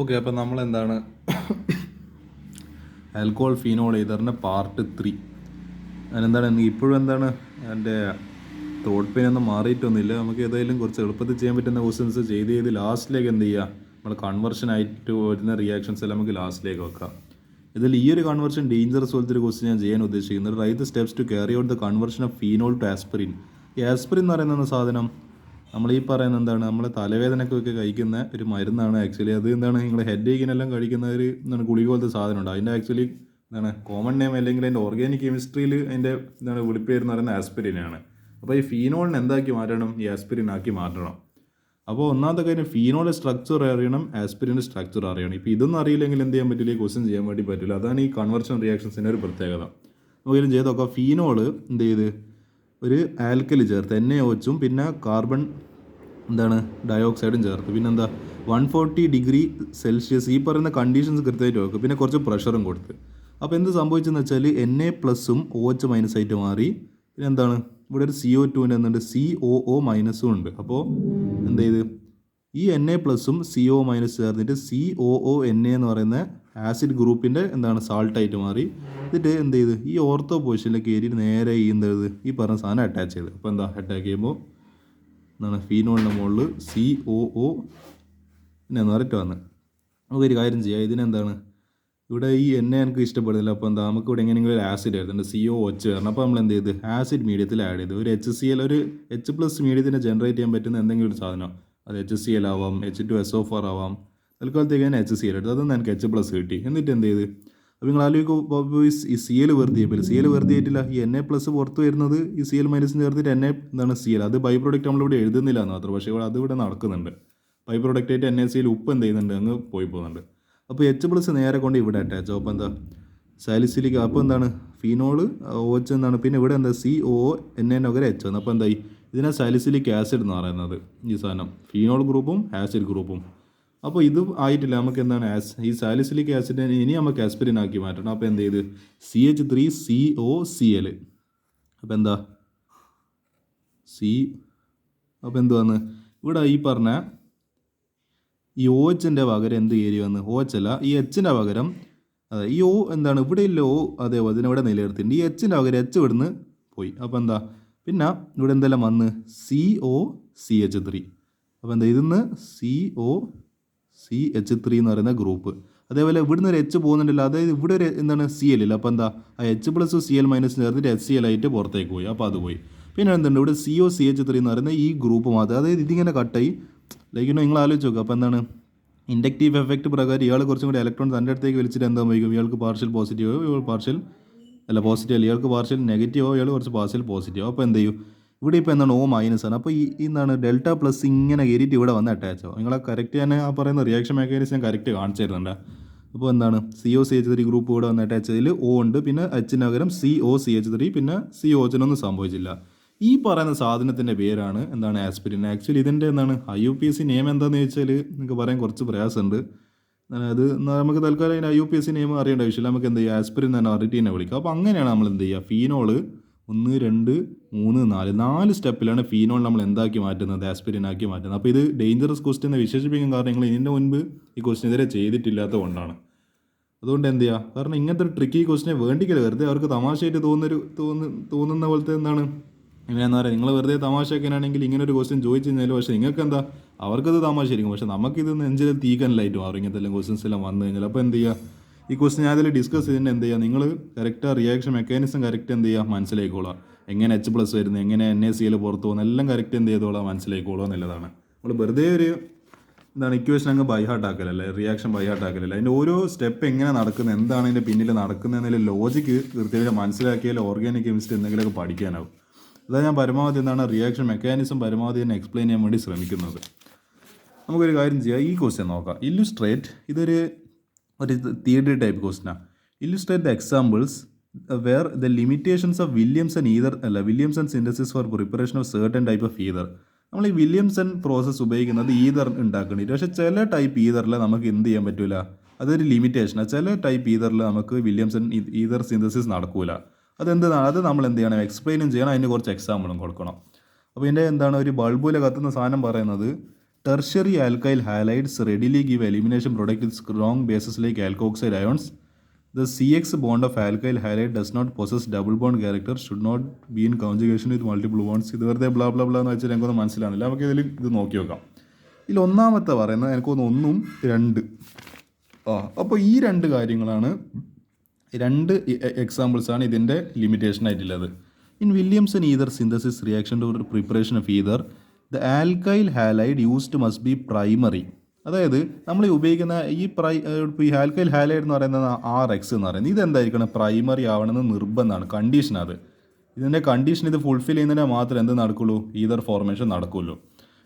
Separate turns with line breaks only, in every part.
Okay, അപ്പം നമ്മളെന്താണ് alcohol phenol ഈതറിൻ്റെ part 3. അതിനെന്താണ് ഇപ്പോഴും എന്താണ് എൻ്റെ ത്രോട്ട് പെയിൻ ഒന്നും മാറിയിട്ടൊന്നുമില്ല. നമുക്ക് ഏതായാലും കുറച്ച് എളുപ്പത്തിൽ ചെയ്യാൻ പറ്റുന്ന ക്വസ്റ്റ്യൻസ് ചെയ്ത് ലാസ്റ്റിലേക്ക് എന്ത് ചെയ്യുക, നമ്മൾ കൺവേർഷൻ ആയിട്ട് വരുന്ന റിയാക്ഷൻസ് എല്ലാം നമുക്ക് ലാസ്റ്റിലേക്ക് വെക്കാം. ഇതിൽ ഈ ഒരു കൺവേർഷൻ ഡേഞ്ചറസ് പോലത്തെ ഒരു ക്വസ്റ്റ്യൻ ഞാൻ ചെയ്യാൻ ഉദ്ദേശിക്കുന്നത് write the steps to carry out the conversion of phenol to aspirin. ഈ ആസ്പിരിൻ എന്ന് പറയുന്ന സാധനം നമ്മൾ ഈ പറയുന്നത് എന്താണ്, നമ്മളെ തലവേദനക്കൊക്കെ കഴിക്കുന്ന ഒരു മരുന്നാണ്. ആക്ച്വലി അത് എന്താണ്, നിങ്ങൾ ഹെഡ് ഏക്കിനെല്ലാം കഴിക്കുന്ന ഒരു എന്താണ് ഗുളിക പോലത്തെ സാധനമുണ്ട്. അതിൻ്റെ ആക്ച്വലി എന്താണ് കോമൺ നെയിം അല്ലെങ്കിൽ അതിൻ്റെ ഓർഗാനിക് കെമിസ്ട്രിയിൽ അതിൻ്റെ എന്താണ് വിളിപ്പേര് എന്ന് പറയുന്നത് ആസ്പിരിനാണ്. അപ്പോൾ ഈ ഫീനോളിനെ എന്താക്കി മാറ്റണം, ഈ ആസ്പിരിൻ ആക്കി മാറ്റണം. അപ്പോൾ ഒന്നാമത്തെ കാര്യം ഫീനോളിൻ്റെ സ്ട്രക്ചർ അറിയണം, ആസ്പിരിൻ്റെ സ്ട്രക്ചർ അറിയണം. ഇപ്പോൾ ഇതൊന്നും അറിയില്ലെങ്കിൽ എന്ത് ചെയ്യാൻ പറ്റില്ല, ഈ ക്വസ്റ്റ്യൻ ചെയ്യാൻ വേണ്ടി പറ്റില്ല. അതാണ് ഈ കൺവേർഷൻ റിയാക്ഷൻസിൻ്റെ ഒരു പ്രത്യേകത. നമുക്കെങ്കിലും ചെയ്ത് നോക്കാം. ഫീനോൾ എന്ത് ചെയ്ത് ഒരു ആൽക്കലി ചേർത്ത് NaOH പിന്നെ കാർബൺ എന്താണ് ഡയോക്സൈഡും ചേർത്ത് പിന്നെന്താ 140°C ഈ പറയുന്ന കണ്ടീഷൻസ് കൃത്യമായിട്ട് വെക്കും. പിന്നെ കുറച്ച് പ്രഷറും കൊടുത്ത്. അപ്പോൾ എന്ത് സംഭവിച്ചെന്ന് വെച്ചാൽ Na+ഉം OH- ആയിട്ട് മാറി. പിന്നെ എന്താണ് ഇവിടെ ഒരു CO2 എന്തുണ്ട്, COO- ഉണ്ട്. അപ്പോൾ എന്ത് ചെയ്ത് ഈ Na+ഉം CO- ചേർന്നിട്ട് COONA എന്ന് പറയുന്ന ആസിഡ് ഗ്രൂപ്പിൻ്റെ എന്താണ് സാൾട്ടായിട്ട് മാറി. എന്നിട്ട് എന്ത് ചെയ്ത് ഈ ഓർത്തോ പൊസിഷനിലേക്ക് കയറിയിട്ട് നേരെ ഈ എന്ത് ചെയ്ത് ഈ പറഞ്ഞ സാധനം അറ്റാച്ച് ചെയ്ത്. അപ്പോൾ എന്താ അറ്റാക്ക് ചെയ്യുമ്പോൾ എന്താണ് ഫീനോളിൻ്റെ മുകളിൽ COO എന്ന് പറഞ്ഞിട്ട് വന്ന്. നമുക്കൊരു കാര്യം ചെയ്യാം, ഇതിനെന്താണ് ഇവിടെ ഈ എനിക്ക് ഇഷ്ടപ്പെടുന്നില്ല. അപ്പോൾ എന്താ നമുക്ക് ഇവിടെ എങ്ങനെയെങ്കിലും ഒരു ആസിഡ് ആയിരുന്നു COOH കാരണം. അപ്പോൾ നമ്മൾ എന്ത് ചെയ്ത് ആസിഡ് മീഡിയത്തിൽ ആഡ് ചെയ്ത് ഒരു HCl ഒരു H+ മീഡിയത്തിനെ ജനറേറ്റ് ചെയ്യാൻ പറ്റുന്ന എന്തെങ്കിലും ഒരു സാധനം, അത് HCl ആവാം, H2SO4 ആവാം. തൽക്കാലത്തേക്ക് ഞാൻ HCl എടുത്തു, അതൊന്നും എനിക്ക് H+ കിട്ടി. എന്നിട്ട് എന്ത് ചെയ്ത് അപ്പോൾ നിങ്ങൾ ആലോചിക്കും ഈ CL വെറുതെ ചെയ്യില്ല. CL വെറുതെ ആയിട്ടില്ല, ഈ Na+ പുറത്ത് വരുന്നത് ഈ CL- ചേർത്തിട്ട് എന്താണ് CL, അത് ബൈ പ്രൊഡക്റ്റ് നമ്മളിവിടെ എഴുതുന്നില്ല എന്ന് മാത്രം. പക്ഷേ അതിവിടെ നടക്കുന്നുണ്ട്. ബൈ പ്രൊഡക്റ്റ് ആയിട്ട് NaCl ഉപ്പ് എന്ത് ചെയ്യുന്നുണ്ട്, അങ്ങ് പോയി പോകുന്നുണ്ട്. അപ്പോൾ H+ നേരെ കൊണ്ട് ഇവിടെ അറ്റാച്ച്. അപ്പോൾ എന്താ സാലിസിലിക്. അപ്പോൾ എന്താണ് ഫീനോള് OH എന്താണ്, പിന്നെ ഇവിടെ എന്താ COONA-H വന്നു. അപ്പോൾ എന്തായി ഇതിനെ സാലിസിലിക് ആസിഡ് എന്ന് പറയുന്നത് ഈ സാധനം, ഫീനോൾ ഗ്രൂപ്പും ആസിഡ് ഗ്രൂപ്പും. അപ്പോൾ ഇത് ആയിട്ടില്ല, നമുക്ക് എന്താണ് ഈ സാലിസിലിക് ആസിഡിനെ ഇനി നമുക്ക് ആസ്പിരിൻ ആക്കി മാറ്റണം. അപ്പോൾ എന്ത് ചെയ്ത് CH3COCl. അപ്പോൾ എന്താ അപ്പോൾ എന്ത് വന്ന് ഇവിടെ ഈ പറഞ്ഞ ഈ OH-ൻ്റെ പകരം എന്ത് കയറി വന്ന്, OH അല്ല ഈ H-ൻ്റെ പകരം അതെ ഈ എന്താണ് ഇവിടെ ഇല്ല അതേപോലെ ഇതിനിവിടെ നിലനിർത്തിയിട്ടുണ്ട്. ഈ H-ൻ്റെ പകരം H ഇവിടുന്ന് പോയി. അപ്പോൾ എന്താ പിന്നെ ഇവിടെ എന്തെല്ലാം വന്ന് COCH3. അപ്പോൾ എന്താ ഇതിന്ന് COCH3 എന്ന് പറയുന്ന ഗ്രൂപ്പ്. അതേപോലെ ഇവിടുന്ന് ഒരു H പോകുന്നുണ്ടല്ലോ, അതായത് ഇവിടെ ഒരു എന്താണ് CL ഇല്ല. അപ്പോൾ എന്താ ആ H+ CL- ചേർന്നിട്ട് HCl ആയിട്ട് പുറത്തേക്ക് പോയി. അപ്പോൾ അത് പോയി. പിന്നെ എന്തുണ്ട് ഇവിടെ COCH3 എന്ന് പറയുന്ന ഈ ഗ്രൂപ്പ് മാത്രം, അതായത് ഇതിങ്ങനെ കട്ടായി ലൈക്ക് നിങ്ങൾ ആലോചിച്ച് നോക്കുക. അപ്പോൾ എന്താണ് ഇൻഡക്റ്റീവ് എഫക്റ്റ് പ്രകാരം ഇയാൾ കുറച്ചും കൂടി ഇലക്ട്രോൺ തൻ്റെ അടുത്തേക്ക് വലിച്ചിട്ട് എന്താ വയ്ക്കും, ഇയാൾക്ക് പാർഷ്യൽ പോസിറ്റീവോ ഇയാൾ പാർഷ്യൽ അല്ല പോസിറ്റീവ് അല്ല, ഇയാൾക്ക് പാർഷ്യൽ നെഗറ്റീവോ ഇയാൾ കുറച്ച് പാർഷ്യൽ പോസിറ്റീവോ. അപ്പോൾ എന്ത് ചെയ്യും ഇവിടെ ഇപ്പോൾ എന്താണ് O- ആണ്. അപ്പോൾ ഈ എന്താണ് Δ+ ഇങ്ങനെ കയറിയിട്ട് ഇവിടെ വന്ന് അറ്റാച്ച് ആവും. നിങ്ങളെ കറക്റ്റ് ഞാൻ ആ പറയുന്ന റിയാക്ഷൻ മെക്കാനിസം ഞാൻ കറക്റ്റ് കാണിച്ചു തരുന്നുണ്ട്. അപ്പോൾ എന്താണ് COCH3 ഗ്രൂപ്പ് ഇവിടെ വന്ന് അറ്റാച്ച് ചെയ്തതിൽ O ഉണ്ട്, പിന്നെ H-ന് പകരം COCH3, പിന്നെ COH-നൊന്നും സംഭവിച്ചില്ല. ഈ പറയുന്ന സാധനത്തിൻ്റെ പേരാണ് എന്താണ് ആസ്പിരിൻ. ആക്ച്വലി ഇതിൻ്റെ എന്താണ് IUPAC നെയിം എന്താണെന്ന് ചോദിച്ചാൽ നിങ്ങൾക്ക് പറയാൻ കുറച്ച് പ്രയാസമുണ്ട്. അത് നമുക്ക് തൽക്കാലം അതിൻ്റെ IUPAC നെയിം അറിയേണ്ട ആവശ്യമില്ല. നമുക്ക് എന്ത് ചെയ്യുക ആസ്പിരിൻ തന്നെ അറിയിട്ടിനെ വിളിക്കുക. അപ്പോൾ അങ്ങനെയാണ് നമ്മൾ എന്ത് ചെയ്യുക ഫീനോള് 1, 2, 3, 4 സ്റ്റെപ്പിലാണ് ഫീനോൾ നമ്മൾ എന്താക്കി മാറ്റുന്നത്, ആസ്പിരിൻ ആക്കി മാറ്റുന്നത്. അപ്പോൾ ഇത് ഡേഞ്ചറസ് ക്വസ്റ്റ്യൻ എന്ന് വിശേഷിപ്പിക്കും കാരണം നിങ്ങൾ ഇതിൻ്റെ മുൻപ് ഈ ക്വസ്റ്റ്യൻ ഇതുവരെ ചെയ്തിട്ടില്ലാത്തത് കൊണ്ടാണ്. അതുകൊണ്ട് എന്ത് ചെയ്യുക, കാരണം ഇങ്ങനത്തെ ഒരു ട്രിക്കി ക്വസ്റ്റിനെ വേണ്ടിക്കില്ല, വെറുതെ അവർക്ക് തമാശയായിട്ട് തോന്നുന്ന പോലത്തെ എന്താണ് ഇങ്ങനെയെന്ന് പറയാം. നിങ്ങൾ വെറുതെ തമാശയൊക്കെയാണെങ്കിൽ ഇങ്ങനെ ഒരു ക്വസ്റ്റ്യൻ ചോദിച്ചു കഴിഞ്ഞാൽ പക്ഷേ നിങ്ങൾക്ക് എന്താ അവർക്കത് തമാശയായിരിക്കും, പക്ഷേ നമുക്കിത് നെഞ്ചിൽ തീക്കനലായിട്ട് മാറും ഇങ്ങനത്തെ എല്ലാം ക്വസ്റ്റ്യൻസ് എല്ലാം വന്നു കഴിഞ്ഞാൽ. അപ്പോൾ എന്ത് ചെയ്യുക ഈ ക്വസ്റ്റ്യൻ ഞാൻ അതിൽ ഡിസ്കസ് ചെയ്തിട്ട് എന്ത് ചെയ്യുക, നിങ്ങൾ കറക്റ്റ് റിയാക്ഷൻ മെക്കാനിസം കറക്റ്റ് എന്ത് ചെയ്യുക മനസ്സിലാക്കിക്കോളാം. എങ്ങനെ H+ വരുന്നത്, എങ്ങനെ NaCl പുറത്ത് പോകുന്നത് എല്ലാം കറക്റ്റ് എന്ത് ചെയ്തോളാം മനസ്സിലാക്കിക്കോളാം എന്നുള്ളതാണ്. നമ്മൾ വെറുതെ ഒരു എന്താണ് ഇക്വേഷൻ അങ്ങ് ബൈഹാർട്ട് ആക്കലല്ലേ, റിയാക്ഷൻ ബൈഹാർട്ട് ആക്കലല്ലേ, അതിൻ്റെ ഓരോ സ്റ്റെപ്പ് എങ്ങനെ നടക്കുന്നത്, എന്താണ് അതിൻ്റെ പിന്നിൽ നടക്കുന്നതെന്നുള്ള ലോജിക്ക് കൃത്യമായിട്ട് മനസ്സിലാക്കിയാൽ ഓർഗാനിക് കെമിസ്ട്രി എന്തെങ്കിലുമൊക്കെ പഠിക്കാനാവും. അതാണ് ഞാൻ പരമാവധി എന്താണ് റിയാക്ഷൻ മെക്കാനിസം പരമാവധി തന്നെ എക്സ്പ്ലെയിൻ ചെയ്യാൻ വേണ്ടി ശ്രമിക്കുന്നത്. നമുക്കൊരു കാര്യം ചെയ്യാം, ഈ ക്വസ്റ്റ്യൻ നോക്കാം. ഇല്ലുസ്ട്രേറ്റ് ഇതൊരു തിയറി ടൈപ്പ് ക്വസ്റ്റ്യനാണ്. Illustrate the examples where the limitations of Williamson synthesis for preparation of certain type of ether. നമ്മൾ ഈ വില്യംസൺ പ്രോസസ്സ് ഉപയോഗിക്കുന്നത് ഈതർ ഉണ്ടാക്കേണ്ടിയിട്ട്, പക്ഷേ ചില ടൈപ്പ് ഈതറിൽ നമുക്ക് എന്ത് ചെയ്യാൻ പറ്റില്ല, അതൊരു ലിമിറ്റേഷനാണ്. ചില ടൈപ്പ് ഈതറിൽ നമുക്ക് വില്യംസൺ ഈതർ സിന്തസിസ് നടക്കൂല. അത് നമ്മൾ എന്ത് ചെയ്യണം, എക്സ്പ്ലെയിനും ചെയ്യണം, അതിന് കുറച്ച് എക്സാമ്പിളും കൊടുക്കണം. അപ്പോൾ ഇതിൻ്റെ എന്താണ് ഒരു ബൾബിൽ കത്തുന്ന സാധനം പറയുന്നത് tertiary alkyl halides readily give elimination product with strong bases like alkoxide ions. The CX bond of alkyl halide does not possess double bond character, should not be in conjugation with multiple bonds. ഇത് വെറുതെ blah blah blah എന്ന് വെച്ചാൽ എനിക്കൊന്നും മനസ്സിലാവുന്നില്ല. നമുക്ക് ഇതിൽ ഇത് നോക്കി നോക്കാം. ഇതിൽ ഒന്നാമത്തെ പറയുന്നത് എനിക്കൊന്ന് 1 ഉം 2. അപ്പോൾ ഈ 2 കാര്യങ്ങളാണ്, 2 എക്സാമ്പിൾസാണ് ഇതിൻ്റെ ലിമിറ്റേഷൻ ആയിട്ടുള്ളത്. In Williamson ether synthesis reaction to preparation of ether the alkyl halide used must be primary. അതായത് നമ്മൾ ഉപയോഗിക്കുന്ന ഈ ആൽക്കൈൽ ഹാലൈഡ് എന്ന് പറയുന്നത് RX എന്ന് പറയുന്നത് ഇതെന്തായിരിക്കണം, പ്രൈമറി ആവണമെന്ന് നിർബന്ധമാണ്, കണ്ടീഷൻ അത്. ഇതിൻ്റെ കണ്ടീഷൻ ഇത് ഫുൾഫിൽ ചെയ്യുന്നതിനെ മാത്രമേ എന്ത് നടക്കുള്ളൂ, ഈതർ ഫോർമേഷൻ നടക്കുള്ളൂ.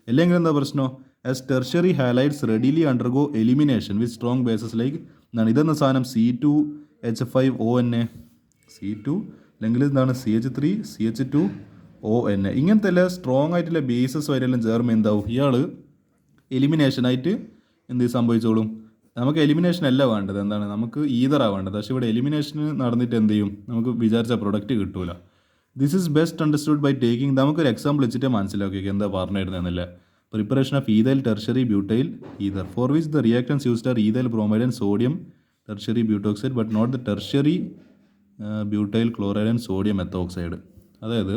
അല്ലെങ്കിൽ എന്താ പ്രശ്നം, as tertiary halides readily undergo elimination വിത്ത് സ്ട്രോങ് ബേസസ് ലൈക്ക് എന്താണ് ഇതെന്ന സാധനം C2H5ONA, C2 അല്ലെങ്കിൽ എന്താണ് CH3CH2ONA, ഇങ്ങനത്തെ എല്ലാ സ്ട്രോങ് ആയിട്ടുള്ള ബേസസ് വരെയെല്ലാം ചേർന്ന് എന്താവും, ഇയാൾ എലിമിനേഷനായിട്ട് എന്ത് സംഭവിച്ചോളും. നമുക്ക് എലിമിനേഷൻ അല്ല വേണ്ടത്, എന്താണ് നമുക്ക് ഈതറാണ് വേണ്ടത്. പക്ഷേ ഇവിടെ എലിമിനേഷൻ നടന്നിട്ട് എന്ത് ചെയ്യും, നമുക്ക് വിചാരിച്ച പ്രൊഡക്റ്റ് കിട്ടൂല. This is best understood by taking, നമുക്കൊരു എക്സാമ്പിൾ വെച്ചിട്ട് മനസ്സിലാക്കി എന്താ പറഞ്ഞിരുന്നതെന്നല്ലേ. Preparation of ethyl tertiary butyl ether for which the reactants used are ethyl bromide and sodium tertiary butoxide but not the tertiary butyl chloride and sodium methoxide. അതായത്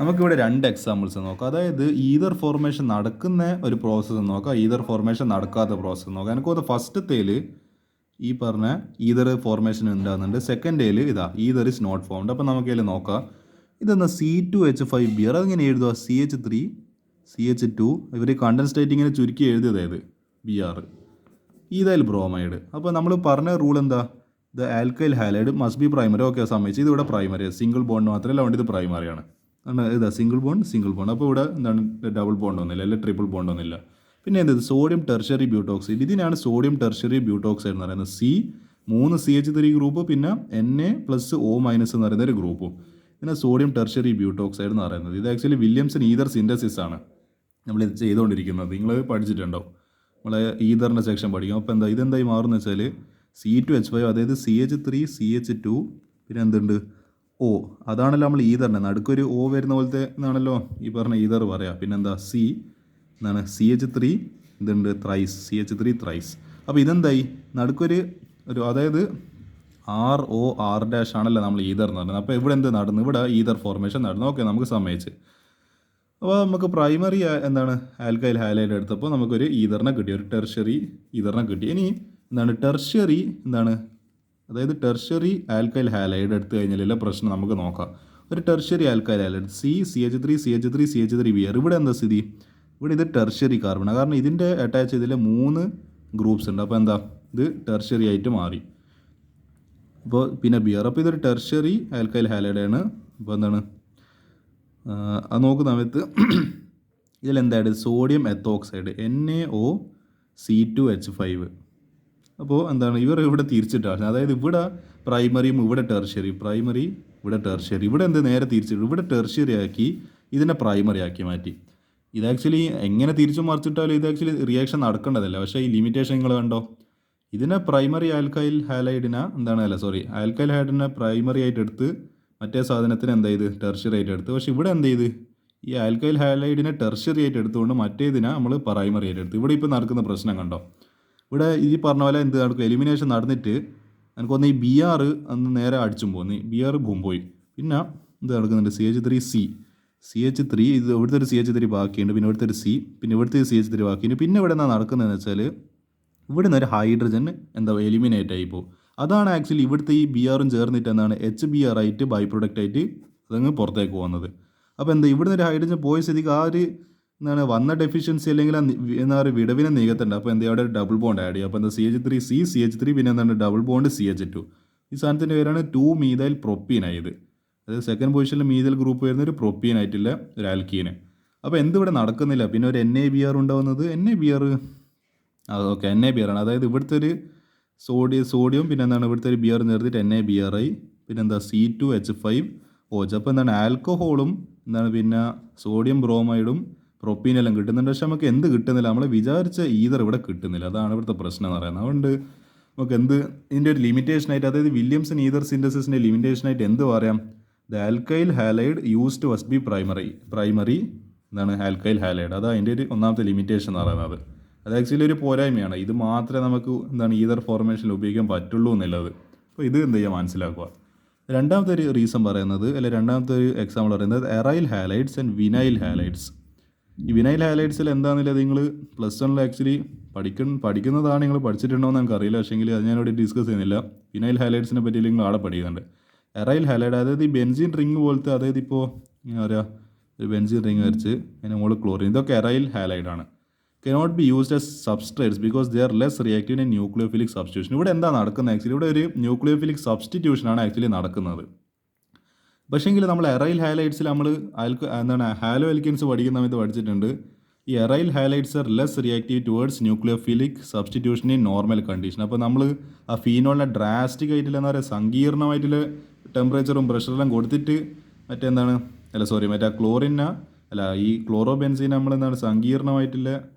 നമുക്കിവിടെ 2 examples നോക്കാം. അതായത് ether formation നടക്കുന്ന ഒരു പ്രോസസ്സ് നോക്കാം, ether formation നടക്കാത്ത process നോക്കാം. എനിക്കൊന്ന് ഫസ്റ്റത്തേൽ ഈ പറഞ്ഞ ഈതർ ഫോർമേഷൻ ഉണ്ടാകുന്നുണ്ട്, സെക്കൻഡേൽ ഇതാ ഈതർ ഇസ് നോട്ട് ഫോംഡ്. അപ്പോൾ നമുക്കതിൽ നോക്കാം. ഇതെന്നാ C2H5Br, അതിങ്ങനെ എഴുതുക CH3CH2, ഇവർ കണ്ടൻസ്റ്റേറ്റ് ഇങ്ങനെ ചുരുക്കി എഴുതിയതായത് Br, ഈതൈൽ ബ്രോമൈഡ്. അപ്പോൾ നമ്മൾ പറഞ്ഞ റൂൾ എന്താ, the alkyl halide must be primary. Okay, സമ്മതിച്ച് ഇതിവിടെ പ്രൈമറി, സിംഗിൾ ബോണ്ട് മാത്രമല്ല, അതുകൊണ്ട് ഇത് പ്രൈമറിയാണ്. ഇതാ സിംഗിൾ ബോണ്ട്. അപ്പോൾ ഇവിടെ എന്താണ് ഡബിൾ ബോണ്ട് ഒന്നുമില്ല, അല്ലെങ്കിൽ ട്രിപ്പിൾ ബോണ്ട് ഒന്നുമില്ല. പിന്നെ എന്ത്, സോഡിയം ടെർഷ്യറി ബ്യൂട്ടോക്സൈഡ്, ഇതിനാണ് സോഡിയം ടെർഷ്യറി ബ്യൂട്ടോക്സൈഡ് എന്ന് പറയുന്നത്. C3 CH3 ഗ്രൂപ്പ്, പിന്നെ Na+O- എന്ന് പറയുന്ന ഒരു ഗ്രൂപ്പും, ഇതിനെ സോഡിയം ടെർഷ്യറി ബ്യൂട്ടോക്സൈഡ് എന്ന് പറയുന്നത്. ഇത് ആക്ച്വലി വില്യംസൺ ഈതർ സിന്തസിസ് ആണ് നമ്മൾ ഇത് ചെയ്തുകൊണ്ടിരിക്കുന്നത്. നിങ്ങൾ പഠിച്ചിട്ടുണ്ടോ, നമ്മളെ ഈതറിൻ്റെ സെക്ഷൻ പഠിക്കും. അപ്പോൾ ഇതെന്തായി മാറുമെന്ന് വെച്ചാൽ C2H5, അതായത് CH3CH2, പിന്നെ എന്തുണ്ട് O, അതാണല്ലോ നമ്മൾ ഈതറിനെ നടുക്കൊരു O വരുന്ന പോലത്തെ എന്നാണല്ലോ ഈ പറഞ്ഞ ഈതർ പറയാം. പിന്നെന്താ എന്താണ് CH3 ഇതുണ്ട് CH3 ത്രൈസ്. അപ്പോൾ ഇതെന്തായി നടുക്കൊരു അതായത് ROR- ആണല്ലോ നമ്മൾ ഈതർ എന്ന് പറയുന്നത്. അപ്പോൾ ഇവിടെ എന്ത് നടന്നു, ഇവിടെ ഈതർ ഫോർമേഷൻ നടന്നു. ഓക്കെ, നമുക്ക് സമ്മതിച്ച്. അപ്പോൾ നമുക്ക് പ്രൈമറി എന്താണ് ആൽക്കൈൽ ഹാലൈഡ് എടുത്തപ്പോൾ നമുക്കൊരു ഈതറിനെ കിട്ടി, ഒരു ടെർഷ്യറി ഈതറിനെ കിട്ടി. ഇനി എന്താണ് ടെർഷ്യറി എന്താണ്, അതായത് ടെർഷ്യറി ആൽക്കൈൽ ഹാലൈഡ് എടുത്തു കഴിഞ്ഞാൽ പ്രശ്നം നമുക്ക് നോക്കാം. ഒരു ടെർഷ്യറി ആൽക്കൈൽ ഹാലൈഡ് CH3CH3CH3Br, ഇവിടെ എന്താ സ്ഥിതി, ഇവിടെ ഇത് ടെർഷ്യറി കാർബൺ, കാരണം ഇതിൻ്റെ അറ്റാച്ച് ചെയ്തതിൽ 3 ഗ്രൂപ്പ്സ് ഉണ്ട്. അപ്പോൾ എന്താ ഇത് ടെർഷ്യറി ആയിട്ട് മാറി. അപ്പോൾ പിന്നെ Br, അപ്പോൾ ഇതൊരു ടെർഷ്യറി ആൽക്കൈൽ ഹാലൈഡാണ്. അപ്പോൾ എന്താണ് അത് നോക്കുന്ന സമയത്ത് ഇതിലെന്തായിട്ട് സോഡിയം എത്തോക്സൈഡ് NaOC2H5. അപ്പോൾ എന്താണ് ഇവർ ഇവിടെ തിരിച്ചിട്ടാണ്, അതായത് ഇവിടെ പ്രൈമറിയും ഇവിടെ ടെർഷ്യറി, പ്രൈമറി ഇവിടെ ടെർഷ്യറി, ഇവിടെ എന്ത് നേരെ തിരിച്ചിട്ട് ഇവിടെ ടെർഷ്യറി ആക്കി ഇതിനെ പ്രൈമറി ആക്കി മാറ്റി. ഇത് ആക്ച്വലി എങ്ങനെ തിരിച്ചു മറിച്ചിട്ടാലും ഇത് ആക്ച്വലി റിയാക്ഷൻ നടക്കേണ്ടതല്ല. പക്ഷേ ഈ ലിമിറ്റേഷൻ നിങ്ങൾ കണ്ടോ, ഇതിനെ പ്രൈമറി ആൽക്കൈൽ ഹാലൈഡിനെ ആൽക്കൈൽ ഹാലൈഡിനെ പ്രൈമറി ആയിട്ട് എടുത്ത് മറ്റേ സാധനത്തിന് എന്താ ചെയ്ത് ടെർഷ്യറി ആയിട്ട് എടുത്ത്. പക്ഷേ ഇവിടെ എന്ത് ചെയ്ത് ഈ ആൽക്കൈൽ ഹാലൈഡിനെ ടെർഷ്യറി ആയിട്ട് എടുത്തുകൊണ്ട് മറ്റേതിനെ നമ്മൾ പ്രൈമറി ആയിട്ട് എടുത്ത്. ഇവിടെ ഇപ്പോൾ നടക്കുന്ന പ്രശ്നം കണ്ടോ, ഇവിടെ ഈ പറഞ്ഞ പോലെ എന്ത് നടക്കും, എലിമിനേഷൻ നടന്നിട്ട് എനിക്കൊന്ന് ഈ Br അന്ന് നേരെ അടിച്ചും പോകുന്നു, Br പോയി. പിന്നെ ഇത് നടക്കുന്നുണ്ട് CH3 ഇത് ഇവിടുത്തെ ഒരു CH3 ബാക്കിയുണ്ട്, പിന്നെ ഇവിടുത്തെ ഒരു C, പിന്നെ ഇവിടുത്തെ CH3 ബാക്കിയുണ്ട്. പിന്നെ ഇവിടെ എന്താ നടക്കുന്നതെന്ന് വെച്ചാൽ ഇവിടെ നിന്ന് ഒരു ഹൈഡ്രജൻ എന്താ എലിമിനേറ്റ് ആയി പോകും. അതാണ് ആക്ച്വലി ഇവിടുത്തെ ഈ Br ചേർന്നിട്ട് എന്താണ് HBr ആയിട്ട് ബൈ പ്രൊഡക്റ്റ് ആയിട്ട് അതങ്ങ് പുറത്തേക്ക് പോകുന്നത്. അപ്പോൾ എന്താ ഇവിടുന്ന് ഒരു ഹൈഡ്രജൻ പോയ സ്ഥിതിക്ക് ആ ഒരു എന്താണ് വന്ന ഡെഫിഷ്യൻസി അല്ലെങ്കിൽ എന്താ പറയുക വിടവിനെ നീക്കത്തുണ്ട്. അപ്പോൾ എന്താ അവിടെ ഒരു ഡബിൾ ബോണ്ട് ആഡ് ചെയ്യും. അപ്പോൾ എന്താ CH3 പിന്നെ എന്താണ് ഡബിൾ ബോണ്ട് CH2. ഈ സാധനത്തിൻ്റെ പേരാണ് 2-മീഥൈൽ പ്രൊപ്പീൻ ആയത്. അതായത് സെക്കൻഡ് പൊസിഷനിൽ മീഥൈൽ ഗ്രൂപ്പ് വരുന്ന ഒരു പ്രൊപ്പീൻ ആയിട്ടുള്ള ഒരു ആൽക്കീന്. അപ്പോൾ എന്തിവിടെ നടക്കുന്നില്ല. പിന്നെ ഒരു NaBr ഉണ്ടാവുന്നത് NaBr ആണ്. അതായത് ഇവിടുത്തെ ഒരു സോഡിയം പിന്നെ എന്താണ് ഇവിടുത്തെ ഒരു Br ചേർത്തിട്ട് NaBr ആയി. പിന്നെ എന്താ C2H5OH. അപ്പോൾ എന്താണ് ആൽക്കഹോളും എന്താണ് പിന്നെ സോഡിയം ബ്രോമൈഡും പ്രൊപ്പീനെല്ലാം കിട്ടുന്നുണ്ട്. പക്ഷെ നമുക്ക് എന്ത് കിട്ടുന്നില്ല, നമ്മൾ വിചാരിച്ച ഈതർ ഇവിടെ കിട്ടുന്നില്ല. അതാണ് ഇവിടുത്തെ പ്രശ്നം എന്ന് പറയുന്നത്. അതുകൊണ്ട് നമുക്ക് ഇതിൻ്റെ ഒരു ലിമിറ്റേഷനായിട്ട്, അതായത് വില്യംസൺ ഈതർ സിന്തസിസിൻ്റെ ലിമിറ്റേഷനായിട്ട് എന്ത് പറയാം, the alkyl halide used must be primary എന്താണ് ആൽക്കൈൽ ഹാലൈഡ്. അത് അതിൻ്റെ ഒരു ഒന്നാമത്തെ ലിമിറ്റേഷൻ എന്ന് പറയുന്നത്. അത് ആക്ച്വലി ഒരു പോരായ്മയാണ്. ഇത് മാത്രമേ നമുക്ക് എന്താണ് ഈതർ ഫോർമേഷനിൽ ഉപയോഗിക്കാൻ പറ്റുള്ളൂ എന്നുള്ളത്. അപ്പോൾ ഇത് എന്ത് ചെയ്യുക മനസ്സിലാക്കുക. രണ്ടാമത്തെ ഒരു റീസൺ പറയുന്നത്, രണ്ടാമത്തെ ഒരു എക്സാമ്പിൾ പറയുന്നത് aryl halides and vinyl halides. ഈ വിനൈൽ ഹാലൈഡ്സിൽ എന്താണെന്നുള്ളത് നിങ്ങൾ പ്ലസ് വണ്ണിൽ ആക്ച്വലി പഠിക്കുന്നതാണ്, നിങ്ങൾ പഠിച്ചിട്ടുണ്ടോ എന്ന് എനിക്കറിയില്ല. പക്ഷേങ്കിൽ അത് ഞാനിവിടെ ഡിസ്കസ് ചെയ്യുന്നില്ല. വിനൈൽ ഹാലൈഡ്സിനെ പറ്റി നിങ്ങൾ ആടെ പഠിക്കുന്നുണ്ട്. എറൈൽ ഹാലൈഡ് അതായത് ഈ ബെൻസീൻ റിങ് പോലത്തെ, അതായത് ഇപ്പോൾ എന്താ പറയുക, ഒരു ബെൻസീൻ റിങ് വരച്ച് അതിന് മുകളിൽ ക്ലോറിൻ, ഇതൊക്കെ എറൈൽ ഹാലൈഡാണ്. Cannot be used as substrates because they are less reactive in nucleophilic substitution. ഇവിടെ എന്താ നടക്കുന്നത് ആക്ച്വലി, ഇവിടെ ഒരു ന്യൂക്ലിയോഫിലിക് സബ്സ്റ്റിറ്റ്യൂഷനാണ് ആക്ച്വലി നടക്കുന്നത്. പക്ഷേങ്കിൽ നമ്മൾ എറൈൽ ഹാലൈഡ്സിൽ നമ്മൾ ഹാലോ ആൽക്കീൻസ് പഠിക്കുന്ന സമയത്ത് പഠിച്ചിട്ടുണ്ട്, ഈ aryl halides are less reactive towards nucleophilic substitution in normal condition. അപ്പോൾ നമ്മൾ ആ ഫീനോളിനെ ഡ്രാസ്റ്റിക് ആയിട്ടുള്ള എന്താ പറയുക, സങ്കീർണമായിട്ടുള്ള ടെമ്പറേച്ചറും പ്രഷറെല്ലാം കൊടുത്തിട്ട് മറ്റേ ഈ ക്ലോറോ ബെൻസീൻ നമ്മളെന്താണ് സങ്കീർണമായിട്ടുള്ള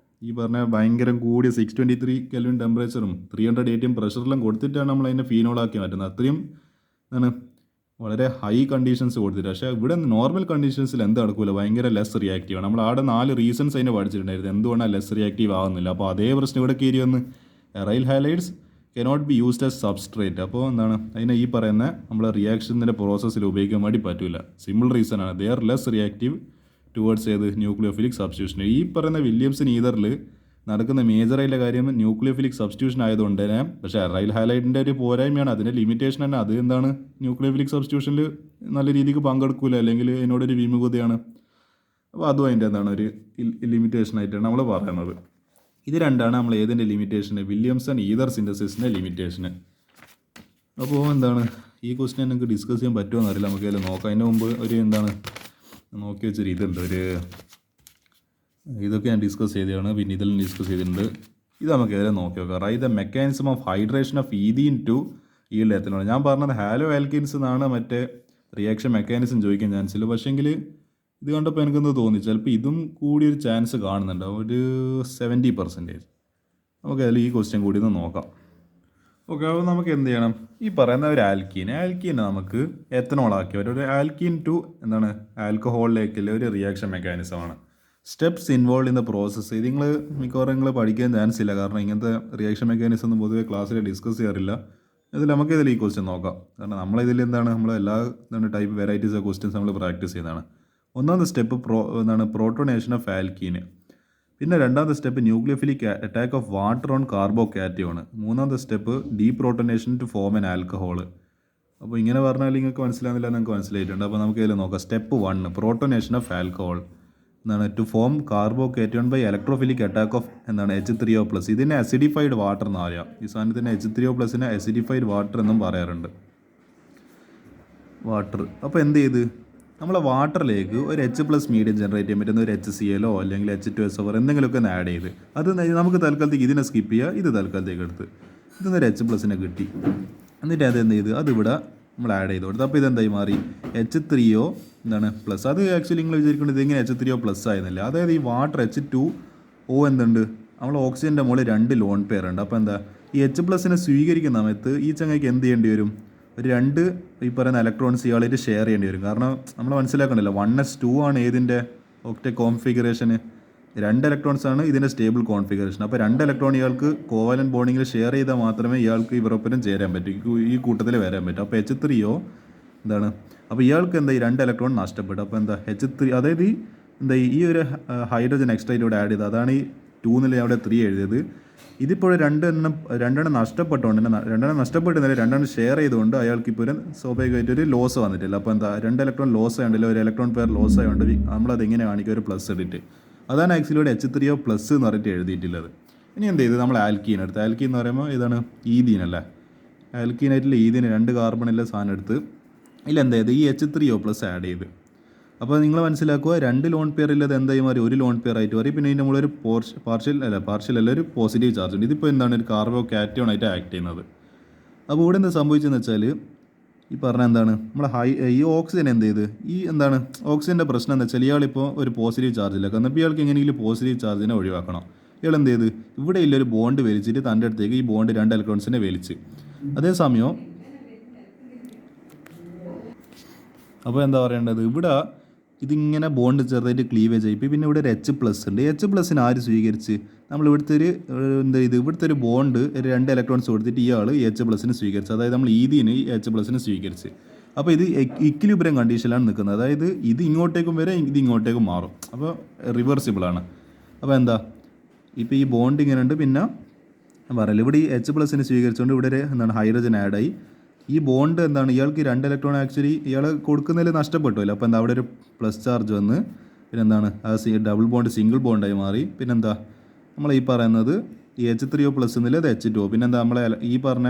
ഈ പറഞ്ഞ ഭയങ്കര കൂടിയ 623 കെൽവിൻ ടെമ്പറേച്ചറും 300 ATM പ്രഷറെല്ലാം കൊടുത്തിട്ടാണ് നമ്മൾ അതിനെ ഫീനോളാക്കി മാറ്റുന്നത്. അത്രയും എന്താണ് വളരെ ഹൈ കണ്ടീഷൻസ് കൊടുത്തിട്ട്. പക്ഷേ ഇവിടെ നോർമൽ കണ്ടീഷൻസിൽ എന്ത് നടക്കില്ല, ഭയങ്കര ലെസ് റിയാക്റ്റീവാണ്. നമ്മൾ അവിടെ 4 റീസൺസ് അതിനെ പഠിച്ചിട്ടുണ്ടായിരുന്നു എന്തുകൊണ്ടാണ് ലെസ് റിയാക്റ്റീവ് ആകുന്നില്ല. അപ്പോൾ അതേ പ്രശ്നം ഇവിടെ കയറി വന്ന് aryl halides cannot be used as substrate. അപ്പോൾ എന്താണ് അതിനെ ഈ പറയുന്ന നമ്മൾ റിയാക്ഷൻ്റെ പ്രോസസ്സിൽ ഉപയോഗിക്കാൻ വേണ്ടി പറ്റില്ല. സിമ്പിൾ റീസണാണ്, they are less reactive towards nucleophilic substitution. ഈ പറയുന്ന വില്യംസൺ ഈതറിൽ നടക്കുന്ന മേജറായിട്ടുള്ള കാര്യം ന്യൂക്ലിയോഫിലിക് സബ്സ്റ്റിറ്റ്യൂഷൻ ആയതുകൊണ്ട് തന്നെ. പക്ഷേ എറൈൽ ഹാലൈഡിൻ്റെ ഒരു പോരായ്മയാണ്, അതിൻ്റെ ലിമിറ്റേഷൻ തന്നെ. അത് എന്താണ്, ന്യൂക്ലിയോഫിലിക് സബ്സ്റ്റിറ്റ്യൂഷനിൽ നല്ല രീതിക്ക് പങ്കെടുക്കില്ല, അല്ലെങ്കിൽ അതിനോടൊരു വിമുഖതയാണ്. അപ്പോൾ അതും അതിൻ്റെ എന്താണ് ഒരു ലിമിറ്റേഷനായിട്ടാണ് നമ്മൾ പറയുന്നത്. ഇത് രണ്ടാണ് നമ്മൾ ഏതിൻ്റെ ലിമിറ്റേഷന്, വില്യംസൺ ഈതർ സിന്തസിസിൻ്റെ ലിമിറ്റേഷന്. അപ്പോൾ എന്താണ് ഈ ക്വസ്റ്റ്യൻ നിങ്ങൾക്ക് ഡിസ്കസ് ചെയ്യാൻ പറ്റുമോ എന്നറിയില്ല, നമുക്ക് അതിൽ നോക്കാം. അതിന് മുമ്പ് ഒരു നോക്കി വെച്ചൊരു ഇതുണ്ട്, ഇതൊക്കെ ഞാൻ ഡിസ്കസ് ചെയ്തതാണ്, പിന്നെ ഇതെല്ലാം ഡിസ്കസ് ചെയ്തിട്ടുണ്ട്. ഇത് നമുക്ക് ഏതായാലും നോക്കി നോക്കാം. Write the mechanism of hydration of ethene to yield ethanol. ഞാൻ പറഞ്ഞത് ഹാലോ ആൽക്കീൻസ് എന്നാണ് മറ്റേ റിയാക്ഷൻ മെക്കാനിസം ചോദിക്കാൻ ചാൻസ് ഇല്ല. പക്ഷേങ്കിൽ ഇത് കണ്ടപ്പോൾ എനിക്കൊന്ന് തോന്നി ചിലപ്പോൾ ഇതും കൂടി ഒരു ചാൻസ് കാണുന്നുണ്ട്, ഒരു 70%. നമുക്ക് അതിൽ ഈ ക്വസ്റ്റ്യൻ കൂടി ഒന്ന് നോക്കാം. ഓക്കെ, അപ്പോൾ നമുക്ക് എന്ത് ചെയ്യണം, ഈ പറയുന്ന ഒരു ആൽക്കീനെ നമുക്ക് എത്തനോളാക്കി ഒരു ആൽക്കീൻ ടു ആൽക്കഹോളിലേക്കുള്ള ഒരു റിയാക്ഷൻ മെക്കാനിസമാണ്. Steps involve in the process. ഇത് മിക്കവാറും പഠിക്കാൻ ചാൻസ് ഇല്ല, കാരണം ഇങ്ങനത്തെ റിയാക്ഷൻ മെക്കാനിസം ഒന്നും പൊതുവെ ക്ലാസ്സിൽ ഡിസ്കസ് ചെയ്യാറില്ല. നമുക്കിതിൽ ഈ ക്വസ്റ്റ്യൻ നോക്കാം. കാരണം നമ്മളിതിൽ നമ്മൾ എല്ലാ ടൈപ്പ് വെറൈറ്റീസ് ഓഫ് ക്വസ്റ്റ്യൻസ് നമ്മൾ പ്രാക്ടീസ് ചെയ്യുന്നതാണ്. ഒന്നാമത്തെ സ്റ്റെപ്പ് പ്രോട്ടോണേഷൻ ഓഫ് ആൽക്കീന്. പിന്നെ രണ്ടാമത്തെ step nucleophilic attack of water on carbocation. മൂന്നാമത്തെ step deprotonation to form an alcohol. അപ്പോൾ ഇങ്ങനെ പറഞ്ഞാൽ നിങ്ങൾക്ക് മനസ്സിലാകുന്നില്ല, നിങ്ങൾക്ക് മനസ്സിലായിട്ടുണ്ട്. അപ്പോൾ നമുക്ക് ഇതിൽ നോക്കാം. Step 1 protonation of alcohol to form carbocation by electrophilic attack of H3O+. ഇതിനെ അസിഡിഫൈഡ് വാട്ടർ എന്ന് പറയാം. ഈ സാധനത്തിന് H3O+നെ അസിഡിഫൈഡ് വാട്ടർ എന്നും പറയാറുണ്ട്. അപ്പോൾ എന്ത് ചെയ്ത് നമ്മളെ വാട്ടറിലേക്ക് ഒരു H+ മീഡിയം ജനറേറ്റ് ചെയ്യാൻ പറ്റുന്ന ഒരു HCl അല്ലെങ്കിൽ H2SO4 എന്തെങ്കിലുമൊക്കെ ഒന്ന് ആഡ് ചെയ്ത്, അത് നമുക്ക് തൽക്കാലത്തേക്ക് ഇതിനെ സ്കിപ്പ് ചെയ്യുക, ഇത് തൽക്കാലത്തേക്ക് എടുത്ത് ഇതൊന്നൊരു H+നെ കിട്ടി. എന്നിട്ട് അത് എന്ത് ചെയ്ത് അതിവിടെ നമ്മൾ ആഡ് ചെയ്ത് കൊടുത്തു. അപ്പോൾ ഇതെന്തായി മാറി, H3O പ്ലസ്. അത് ആക്ച്വലി നിങ്ങൾ വിചാരിക്കുന്നത് ഇതെങ്ങനെ H3O+ ആയിരുന്നില്ല. അതായത് ഈ വാട്ടർ H2O എന്തുണ്ട്, നമ്മൾ ഓക്സിജൻ്റെ മുകളിൽ 2 ലോൺ പെയർ ഉണ്ട്. അപ്പോൾ എന്താ ഈ H+നെ സ്വീകരിക്കുന്ന സമയത്ത് ഈ ചങ്ങയ്ക്ക് എന്ത് ചെയ്യേണ്ടി വരും, ഒരു 2 ഈ പറയുന്ന ഇലക്ട്രോൺസ് ഇയാളായിട്ട് ഷെയർ ചെയ്യേണ്ടി വരും. കാരണം നമ്മൾ മനസ്സിലാക്കണമല്ലോ 1s2 ആണ് ഏതിൻ്റെ ഒക്ടേറ്റ് കോൺഫിഗറേഷന്, 2 ഇലക്ട്രോൺസ് ആണ് ഇതിൻ്റെ സ്റ്റേബിൾ കോൺഫിഗറേഷൻ. അപ്പോൾ 2 ഇലക്ട്രോൺ ഇയാൾക്ക് കോവാലന്റ് ബോണ്ടിങ്ങിൽ ഷെയർ ചെയ്താൽ മാത്രമേ ഇയാൾക്ക് ഇവരൊപ്പം ചേരാൻ പറ്റൂ, ഈ കൂട്ടത്തിൽ വരാൻ പറ്റും. അപ്പോൾ H3O അപ്പോൾ ഇയാൾക്ക് എന്താ ഈ 2 ഇലക്ട്രോൺ നഷ്ടപ്പെട്ടു. അപ്പോൾ എന്താ H3, അതായത് ഈ ഒരു ഹൈഡ്രജൻ എക്സ്ട്രാ ഇവിടെ ആഡ് ചെയ്തത്, അതാണ് ഈ 2 എന്നിൽ അവിടെ 3 എഴുതിയത്. ഇതിപ്പോൾ രണ്ടെണ്ണം നഷ്ടപ്പെട്ടുകൊണ്ട് തന്നെ, 2 നഷ്ടപ്പെട്ടുന്നില്ല, 2 ഷെയർ ചെയ്തുകൊണ്ട് അയാൾക്ക് ഇപ്പോൾ ഒരു സ്വാഭാവികമായിട്ട് ഒരു ലോസ് വന്നിട്ടില്ല. അപ്പോൾ എന്താ 2 ഇലക്ട്രോൺ ലോസ് ആയതുകൊണ്ടില്ല, ഒരു ഇലക്ട്രോൺ പെയർ ലോസ് ആയതുകൊണ്ട് നമ്മളത് എങ്ങനെ കാണിക്കുക, ഒരു പ്ലസ് ഇട്ടിട്ട്. അതാണ് ആക്ച്വലി ഇവിടെ H3O+ എന്ന് പറഞ്ഞിട്ട് എഴുതിയിട്ടുള്ളത്. ഇനി എന്ത് ചെയ്ത് നമ്മൾ ആൽക്കീൻ എടുത്ത്, ആൽക്കീൻ എന്ന് പറയുമ്പോൾ ഇതാണ് ഈഥീൻ അല്ലേ, ആൽക്കീനായിട്ടുള്ള ഈഥീന് 2 കാർബണിലെ സാധനം എടുത്ത് ഇതിലെന്ത് ചെയ്ത് ഈ H3O+ ആഡ് ചെയ്ത്. അപ്പോൾ നിങ്ങൾ മനസ്സിലാക്കുക, 2 ലോൺ പെയർ ഇല്ലാതെ എന്തായി മാറി, 1 ലോൺ പെയർ ആയിട്ട് മാറി. പിന്നെ ഇതിൻ്റെ നമ്മളൊരു പാർഷ്യൽ അല്ല ഒരു പോസിറ്റീവ് ചാർജ് ഉണ്ട്. ഇതിപ്പോൾ എന്താണ് ഒരു കാർബോകാറ്റയോൺ ആയിട്ട് ആക്ട് ചെയ്യുന്നത്. അപ്പോൾ ഇവിടെ എന്താ സംഭവിച്ചതെന്ന് വെച്ചാൽ ഈ പറഞ്ഞ നമ്മൾ ഈ ഓക്സിജൻ എന്ത് ചെയ്ത് ഓക്സിജൻ്റെ പ്രശ്നം എന്താ വെച്ചാൽ ഇയാളിപ്പോൾ ഒരു പോസിറ്റീവ് ചാർജിലേക്ക് വന്നപ്പോൾ ഇയാൾക്ക് എങ്ങനെയെങ്കിലും പോസിറ്റീവ് ചാർജിനെ ഒഴിവാക്കണം. ഇയാൾ എന്ത് ചെയ്ത് ഇവിടെ ഇല്ലൊരു ബോണ്ട് വലിച്ചിട്ട് തൻ്റെ അടുത്തേക്ക് ഈ ബോണ്ട് 2 ഇലക്ട്രോൺസിനെ വലിച്ച്. അതേസമയം അപ്പോൾ എന്താ പറയേണ്ടത്, ഇവിടെ ഇതിങ്ങനെ ബോണ്ട് ചെറുതായിട്ട് ക്ലീവേജ് ആയി. പിന്നെ ഇവിടെ ഒരു എച്ച് പ്ലസ് ഉണ്ട്. എച്ച് പ്ലസിന് ആര് സ്വീകരിച്ച്, നമ്മൾ ഇവിടുത്തെ ഒരു ഇവിടുത്തെ ഒരു ബോണ്ട് ഒരു 2 ഇലക്ട്രോൺസ് കൊടുത്തിട്ട് ഇയാൾ എച്ച് പ്ലസിന് സ്വീകരിച്ചു. അതായത് നമ്മൾ ഈദിന് എച്ച് പ്ലസിന് സ്വീകരിച്ച്. അപ്പോൾ ഇത് ഇക്വിലിബ്രിയം കണ്ടീഷനിലാണ് നിൽക്കുന്നത്. അതായത് ഇത് ഇങ്ങോട്ടേക്കും വരെ ഇത് ഇങ്ങോട്ടേക്കും മാറും. അപ്പോൾ റിവേഴ്സിബിളാണ്. അപ്പോൾ എന്താ ഇപ്പോൾ ഈ ബോണ്ട് ഇങ്ങനെ ഉണ്ട്. പിന്നെ പറയല്ലോ ഇവിടെ ഈ എച്ച് പ്ലസിന് സ്വീകരിച്ചുകൊണ്ട് ഇവിടെ ഒരു ഹൈഡ്രജൻ ആഡായി. ഈ ബോണ്ട് ഇയാൾക്ക് 2 ഇലക്ട്രോൺ ആക്ച്വലി ഇയാൾ കൊടുക്കുന്നതിൽ നഷ്ടപ്പെട്ടുമല്ലോ. അപ്പോൾ അവിടെ ഒരു പ്ലസ് ചാർജ് വന്ന് ആ ഡബിൾ ബോണ്ട് സിംഗിൾ ബോണ്ടായി മാറി. പിന്നെന്താ നമ്മൾ ഈ പറയുന്നത് ഈ H3O പ്ലസ് എന്നില്ല, അത് H2O. പിന്നെന്താ നമ്മളെ ഈ പറഞ്ഞ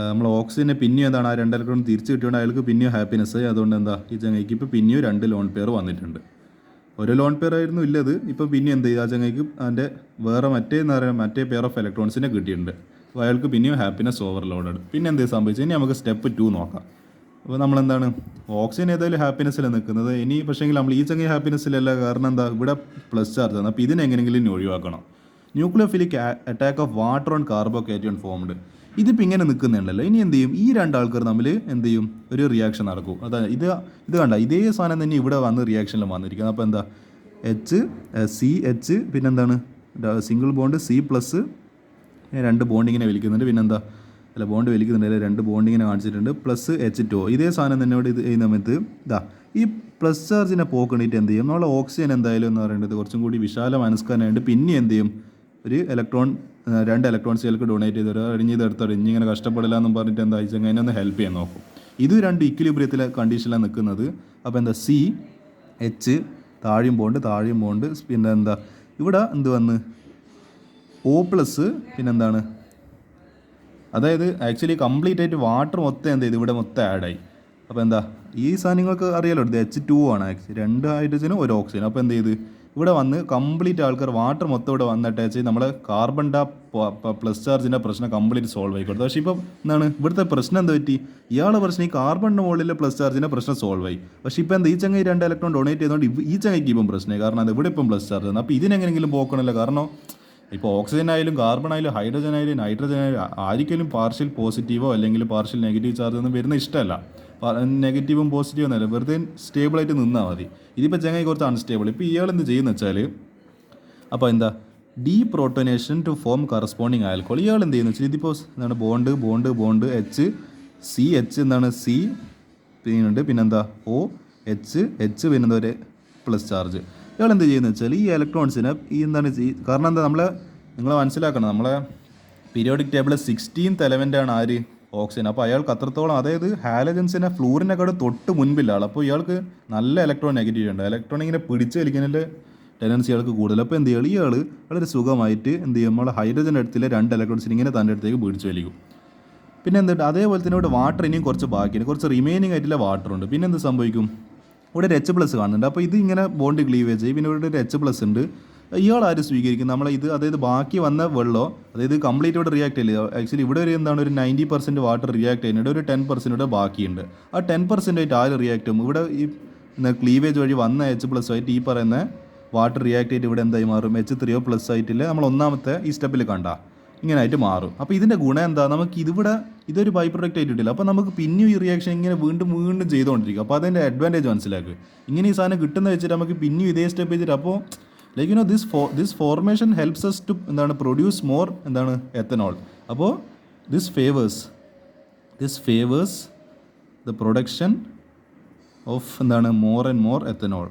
നമ്മൾ ഓക്സിജനെ പിന്നെയും ആ 2 ഇലക്ട്രോൺ തിരിച്ച് കിട്ടിയോണ്ട് അയാൾക്ക് പിന്നെയും ഹാപ്പിനെസ്. അതുകൊണ്ട് ഈ ചങ്ങയ്ക്ക് ഇപ്പോൾ പിന്നെയും 2 ലോൺ പെയർ വന്നിട്ടുണ്ട്. ഒരു ലോൺ പെയർ ആയിരുന്നു ഇല്ലത്. ഇപ്പം പിന്നെ ആ ചങ്ങയ്ക്ക് അതിൻ്റെ വേറെ മറ്റേ പെയർ ഓഫ് ഇലക്ട്രോൺസിനെ കിട്ടിയിട്ടുണ്ട്. അപ്പോൾ അയാൾക്ക് പിന്നെയും ഹാപ്പിനെസ് ഓവർലോഡഡ്. പിന്നെ സംഭവിച്ചത്, ഇനി നമുക്ക് സ്റ്റെപ്പ് 2 നോക്കാം. അപ്പോൾ ഓക്സിജൻ ഏതായാലും ഹാപ്പിനെസ്സിലാണ് നിൽക്കുന്നത്. ഇനി പക്ഷേങ്കിൽ നമ്മൾ ഈ ചങ്ങ ഹാപ്പിനെസ്സിലല്ല. കാരണം ഇവിടെ പ്ലസ് ചാർജ് ആണ്. അപ്പോൾ ഇതിനെങ്ങനെയെങ്കിലും ഒഴിവാക്കണം. Nucleophilic attack of water on carbocation formed. ഇതിപ്പോൾ ഇങ്ങനെ നിൽക്കുന്നുണ്ടല്ലോ. ഇനി ഈ 2 ആൾക്കാർ തമ്മിൽ ഒരു റിയാക്ഷൻ നടക്കും. അതായത് ഇത് കണ്ട ഇതേ സാധനം തന്നെ ഇവിടെ വന്ന് റിയാക്ഷനിൽ വന്നിരിക്കുന്നത്. അപ്പോൾ CH പിന്നെന്താണ് സിംഗിൾ ബോണ്ട് C പ്ലസ് 2 ബോണ്ടിങ്ങിനെ വലിക്കുന്നുണ്ട്. ബോണ്ട് വലിക്കുന്നുണ്ട്, 2 ബോണ്ടിങ്ങിനെ കാണിച്ചിട്ടുണ്ട്. പ്ലസ് H2O ഇതേ സാധനം തന്നെ ഇവിടെ ഈ സമയത്ത് ഈ പ്ലസ് ചാർജിനെ പോക്കണിട്ട് നമ്മൾ ഓക്സിജൻ എന്തായാലും എന്ന് പറയുന്നത് കുറച്ചും കൂടി വിശാല മനസ്കാരനായിട്ട് പിന്നെ ഒരു ഇലക്ട്രോൺ 2 ഇലക്ട്രോൺസ് ചിലക്ക് ഡൊണേറ്റ് ചെയ്ത് അടിഞ്ഞെടുത്തോടെ ഇങ്ങനെ കഷ്ടപ്പെടില്ല എന്നും പറഞ്ഞിട്ട് അതിനൊന്ന് ഹെൽപ്പ് ചെയ്യാൻ നോക്കും. ഇത് 2 ഇക്വിലിബ്രിയത്തിലെ കണ്ടീഷനിലാണ് നിൽക്കുന്നത്. അപ്പോൾ CH താഴെയും ബോണ്ട് പിന്നെ ഇവിടെ വന്ന് O പ്ലസ് പിന്നെന്താണ്, അതായത് ആക്ച്വലി കംപ്ലീറ്റ് ആയിട്ട് വാട്ടർ മൊത്തം ഇവിടെ മൊത്തം ആഡായി. അപ്പോൾ ഈ സാധനങ്ങൾക്ക് അറിയാലോ, ഇത് H2O ആണ് ആക്ച്വലി, 2 ഹൈഡ്രജനും 1 ഓക്സിജൻ. അപ്പോൾ ഇവിടെ വന്ന് കംപ്ലീറ്റ് ആൾക്കാർ വാട്ടർ മൊത്തം ഇവിടെ വന്ന് അറ്റാച്ച് ചെയ്ത് നമ്മളെ കാർബണിൻ്റെ പ്ലസ് ചാർജിൻ്റെ പ്രശ്നം കംപ്ലീറ്റ് സോൾവ് ആയിക്കോട്ടെ. പക്ഷേ ഇപ്പോൾ ഇവിടുത്തെ പ്രശ്നം എന്താ പറ്റി, ഇയാളുടെ പ്രശ്നം ഈ കാർബണിൻ്റെ മുകളിലെ പ്ലസ് ചാർജിൻ്റെ പ്രശ്നം സോൾവ് ആയി. പക്ഷേ ഇപ്പോൾ ഈ ചങ്ങ 2 ഇലക്ട്രോൺ ഡൊണേറ്റ് ചെയ്തുകൊണ്ട് ഈ ചങ്ങയ്ക്ക് ഇപ്പം പ്രശ്നമായി. കാരണം അത് ഇവിടെ ഇപ്പം പ്ലസ് ചാർജ് ആണ്. അപ്പോൾ ഇതിനെങ്ങനെയെങ്കിലും പോക്കണമല്ലോ. കാരണം ഇപ്പോൾ ഓക്സിജൻ ആയാലും കാർബൺ ആയാലും ഹൈഡ്രജൻ ആയാലും നൈട്രജൻ ആയാലും ആർക്കെങ്കിലും പാർഷ്യൽ പോസിറ്റീവോ അല്ലെങ്കിൽ പാർഷ്യൽ നെഗറ്റീവ് ചാർജ് ഒന്നും വരുന്ന ഇഷ്ടമല്ല. നെഗറ്റീവും പോസിറ്റീവും എന്നല്ല, വെറുതെ സ്റ്റേബിളായിട്ട് നിന്നാൽ മതി. ഇതിപ്പോൾ ചങ്ങായി കുറച്ച് അൺസ്റ്റേബിൾ. ഇപ്പോൾ ഇയാൾ എന്ത് ചെയ്യുന്ന വെച്ചാൽ അപ്പോൾ ഡീപ്രോട്ടോനേഷൻ ടു ഫോം കറസ്പോണ്ടിങ് ആൽക്കോൾ. ഇയാൾ എന്ത് ചെയ്യുന്നു വെച്ചാൽ ഇതിപ്പോൾ ബോണ്ട് CH C പിന്നുണ്ട്, OH പിന്നെന്താ പ്ലസ് ചാർജ്. ഇയാൾ എന്ത് ചെയ്യുന്നത് വെച്ചാൽ ഈ ഇലക്ട്രോൺസിനെ കാരണം നിങ്ങൾ മനസ്സിലാക്കണം, നമ്മളെ പീരിയോഡിക് ടേബിളിൽ 16th എലമെൻ്റാണ് ആര്, ഓക്സിജൻ. അപ്പോൾ അയാൾക്ക് അത്രത്തോളം, അതായത് ഹാലജൻസിനെ ഫ്ലൂറിനെക്കാട് തൊട്ട് മുൻപില്ല ആൾ. അപ്പോൾ ഇയാൾക്ക് നല്ല ഇലക്ട്രോൺ നെഗറ്റീവ് ഉണ്ട്. ഇലക്ട്രോൺ ഇങ്ങനെ പിടിച്ച് വലിക്കുന്നതിൻ്റെ ടെൻഡൻസി ഇയാൾക്ക് കൂടുതൽ. അപ്പോൾ ഇയാൾ വളരെ സുഖമായിട്ട് നമ്മളെ ഹൈഡ്രജൻ അടുത്തിലെ 2 ഇലക്ട്രോൺസിന് ഇങ്ങനെ തൻ്റെ അടുത്തേക്ക് പിടിച്ച് വലിക്കും. പിന്നെ അതേപോലെ തന്നെ ഇവിടെ വാട്ടർ ഇനിയും കുറച്ച് ബാക്കിയാണ്, കുറച്ച് റിമൈനിങ് ആയിട്ടുള്ള വാട്ടർ ഉണ്ട്. പിന്നെ എന്ത് സംഭവിക്കും, ഇവിടെ ഒരു H പ്ലസ് കാണുന്നുണ്ട്. അപ്പോൾ ഇത് ഇങ്ങനെ ബോണ്ട് ക്ലീവേജ് ചെയ്യും. പിന്നെ ഇവിടെ ഒരു H പ്ലസ് ഉണ്ട്. ഇയാൾ ആര് സ്വീകരിക്കും, അതായത് ബാക്കി വന്ന വെള്ളം, അതായത് കംപ്ലീറ്റ് ഇവിടെ റിയാക്ട് ചെയ്യില്ല. ആക്ച്വലി ഇവിടെ ഒരു 90% വാട്ടർ റിയാക്ട് ചെയ്യുന്നുണ്ട്, ഒരു 10% ഇവിടെ ബാക്കിയുണ്ട്. ആ 10% ആയിട്ട് ആര് റിയാക്ട് ചെയ്യും, ഇവിടെ ഈ ക്ലീവേജ് വഴി വന്ന H പ്ലസ് ആയിട്ട് ഈ പറയുന്ന വാട്ടർ റിയാക്ട് ചെയ്തിട്ട് ഇവിടെ എന്തായി മാറും, H3O പ്ലസ് ആയിട്ടില്ല നമ്മൾ ഒന്നാമത്തെ ഈ സ്റ്റെപ്പിൽ കണ്ട ഇങ്ങനെ ആയിട്ട് മാറും. അപ്പോൾ ഇതിൻ്റെ ഗുണം എന്താ, നമുക്ക് ഇതൊരു ബൈ പ്രൊഡക്റ്റ് ആയിട്ട് കിട്ടില്ല. അപ്പോൾ നമുക്ക് പിന്നെയും ഈ റിയാക്ഷൻ ഇങ്ങനെ വീണ്ടും ചെയ്തുകൊണ്ടിരിക്കും. അപ്പോൾ അതിൻ്റെ അഡ്വാൻറ്റേജ് മനസ്സിലാക്കുക. ഇങ്ങനെ ഈ സാധനം കിട്ടുന്ന വെച്ചിട്ട് നമുക്ക് പിന്നെയും ഇതേ സ്റ്റെപ്പ് ചെയ്തിട്ട്, അപ്പോൾ this formation helps us to produce more ethanol. അപ്പോൾ this favors the production of more and more ethanol.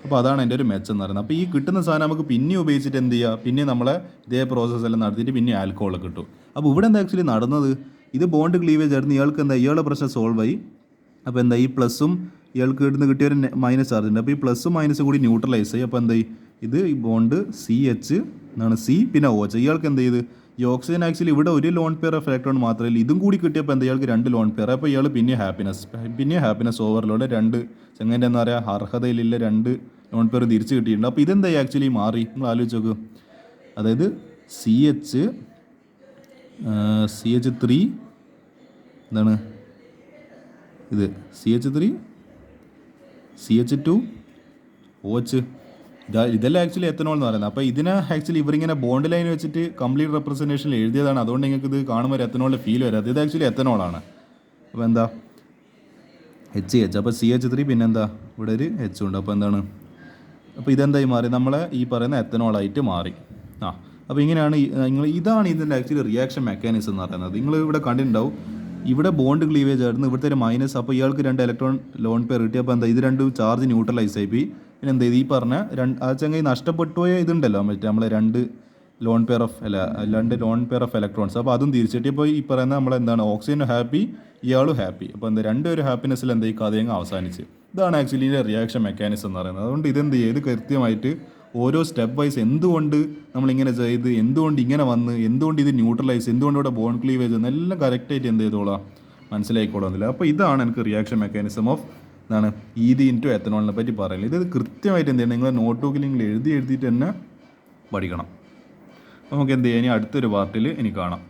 അപ്പോൾ അതാണ് എൻ്റെ ഒരു മെച്ചം എന്ന് പറയുന്നത്. അപ്പോൾ ഈ കിട്ടുന്ന സാധനം നമുക്ക് പിന്നെ ഉപയോഗിച്ചിട്ട് എന്ത് ചെയ്യുക, പിന്നെ നമ്മളെ ഇതേ പ്രോസസ്സെല്ലാം നടത്തിയിട്ട് പിന്നെ ആൽക്കഹോൾ കിട്ടും. അപ്പോൾ ഇവിടെ ആക്ച്വലി നടന്നത്, ഇത് ബോണ്ട് ക്ലീവേജ് ആയിരുന്നു. ഇയാളുടെ പ്രശ്നം സോൾവ് ആയി. അപ്പോൾ ഈ പ്ലസ്സും ഇയാൾക്ക് ഇവിടുന്ന് കിട്ടിയൊരു മൈനസ് ചാർജ് ഉണ്ട്. അപ്പോൾ ഈ പ്ലസ്സും മൈനസും കൂടി ന്യൂട്രലൈസ് ചെയ്യും. അപ്പോൾ ഇത് ഈ ബോണ്ട് CH C പിന്നെ OH. ഇയാൾക്ക് ഈ ഓക്സിജൻ ആക്ച്വലി ഇവിടെ ഒരു ലോൺ പെയർ ഓഫ് ഇലക്ട്രോൺ മാത്രമല്ല, ഇതും കൂടി കിട്ടിയപ്പോൾ ഇയാൾക്ക് 2 ലോൺ പെയർ. അപ്പോൾ ഇയാൾ പിന്നെ ഹാപ്പിനെസ് ഓവർലോഡ് 2 ചെങ്ങൻ്റെ അർഹതയിലുള്ള 2 ലോൺ പെയർ തിരിച്ച് കിട്ടിയിട്ടുണ്ട്. അപ്പോൾ ഇതെന്തായി ആക്ച്വലി മാറി, നിങ്ങൾ ആലോചിച്ച് നോക്ക്. അതായത് CH3 ഇത് CH3 CH2 OH ഇതെല്ലാം ആക്ച്വലി എത്തനോൾ എന്ന് പറയുന്നത്. അപ്പോൾ ഇതിനെ ആക്ച്വലി ഇവരിങ്ങനെ ബോണ്ട് ലൈൻ വെച്ചിട്ട് കംപ്ലീറ്റ് റെപ്രസെൻറ്റേഷനിൽ എഴുതിയതാണ്. അതുകൊണ്ട് നിങ്ങൾക്ക് ഇത് കാണുമ്പോൾ എത്തനോളിൻ്റെ ഫീൽ വരാം. ഇത് ആക്ച്വലി എത്തനോളാണ്. അപ്പോൾ എന്താ HH, അപ്പോൾ CH3 പിന്നെന്താ ഇവിടെ ഒരു H ഉണ്ട്. അപ്പോൾ എന്താണ്, അപ്പോൾ ഇതെന്തായി മാറി, നമ്മളെ ഈ പറയുന്ന എത്തനോളായിട്ട് മാറി. അപ്പോൾ ഇങ്ങനെയാണ് ഇതാണ് ഇതിൻ്റെ ആക്ച്വലി റിയാക്ഷൻ മെക്കാനിസം എന്ന് പറയുന്നത്. നിങ്ങൾ ഇവിടെ കണ്ടിട്ടുണ്ടാവും, ഇവിടെ ബോണ്ട് ക്ലീവേജ് ആയിരുന്നു, ഇവിടുത്തെ ഒരു മൈനസ്. അപ്പോൾ ഇയാൾക്ക് 2 ഇലക്ട്രോൺ ലോൺ പെയർ കിട്ടി. അപ്പോൾ എന്താ, ഇത് രണ്ടും ചാർജ് ന്യൂട്രലൈസ് ആയി പോയി. പിന്നെ എന്താ, ഈ പറഞ്ഞ ആ ചങ്ങായി നഷ്ടപ്പെട്ടു പോയ ഇതുണ്ടല്ലോ, മറ്റേ നമ്മളെ 2 ലോൺ പെയർ ഓഫ് ഇലക്ട്രോൺസ്. അപ്പോൾ അതും തിരിച്ചിട്ട് ഇപ്പോൾ ഈ പറയുന്ന നമ്മളെന്താണ്, ഓക്സിജനും ഹാപ്പി, ഇയാളും ഹാപ്പി. അപ്പോൾ എന്താ, രണ്ടുപേരും ഹാപ്പിനെസ്സിൽ എന്താ ഈ കഥയങ്ങ് അവസാനിച്ച്. ഇതാണ് ആക്ച്വലി ഇതിൻ്റെ റിയാക്ഷൻ മെക്കാനിസം എന്ന് പറയുന്നത്. അതുകൊണ്ട് ഇതെന്ത് ചെയ്യുക, ഇത് കൃത്യമായിട്ട് ഓരോ സ്റ്റെപ്പ് വൈസ് എന്തുകൊണ്ട് നമ്മളിങ്ങനെ ചെയ്ത്, എന്തുകൊണ്ട് ഇങ്ങനെ വന്ന്, എന്തുകൊണ്ട് ഇത് ന്യൂട്രലൈസ്, എന്തുകൊണ്ട് ഇവിടെ ബോണ്ട് ക്ലീവേജ് എന്നെല്ലാം കറക്റ്റായിട്ട് എന്ത് ചെയ്തോളാം, മനസ്സിലായിക്കോളാം. അപ്പോൾ ഇതാണ് എനിക്ക് റിയാക്ഷൻ മെക്കാനിസം ഓഫ് എന്താണ് ED * എത്തനോളിനെ പറ്റി പറയുന്നത്. ഇത് കൃത്യമായിട്ട് എന്ത് ചെയ്യണം, നിങ്ങൾ നോട്ട് ബുക്കിൽ നിങ്ങൾ എഴുതിയിട്ട് തന്നെ പഠിക്കണം. നമുക്ക് എന്ത് ചെയ്യാം, ഇനി അടുത്തൊരു പാർട്ടിൽ ഇനി കാണാം.